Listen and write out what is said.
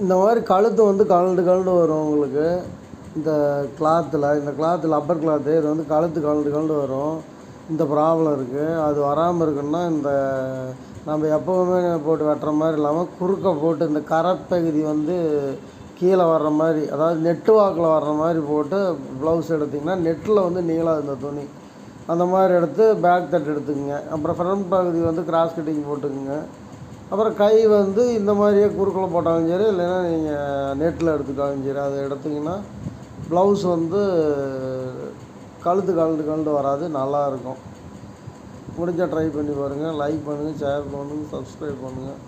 இந்த மாதிரி கழுத்து வந்து கழண்டு கழண்டு வரும் உங்களுக்கு. இந்த கிளாத்தில் அப்பர் கிளாத்து இது வந்து கழுத்து கழண்டு கழண்டு வரும். இந்த ப்ராப்ளம் இருக்குது. அது வராமல் இருக்குன்னா இந்த நம்ம எப்போவுமே போட்டு வெட்டுற மாதிரி இல்லாமல் குறுக்க போட்டு இந்த கரைப்பகுதி வந்து கீழே வர்ற மாதிரி, அதாவது நெட்டு வாக்கில் வர்ற மாதிரி போட்டு ப்ளவுஸ் எடுத்திங்கன்னா நெட்டில் வந்து நீளாது இந்த துணி. அந்த மாதிரி எடுத்து பேக் தட்டு எடுத்துக்கங்க. அப்புறம் ஃப்ரண்ட் பகுதி வந்து கிராஸ் கட்டிங் போட்டுக்குங்க. அப்புறம் கை வந்து இந்த மாதிரியே குறுக்கில் போட்டாலும் சரி, இல்லைன்னா நீங்கள் நெட்டில் எடுத்துட்டாலும் சரி, அதை எடுத்திங்கன்னா ப்ளவுஸ் வந்து கழுத்து கழண்டு கழண்டு வராது, நல்லாயிருக்கும். முடிஞ்சால் ட்ரை பண்ணி பாருங்கள். லைக் பண்ணுங்கள், ஷேர் பண்ணுங்கள், சப்ஸ்கிரைப் பண்ணுங்கள்.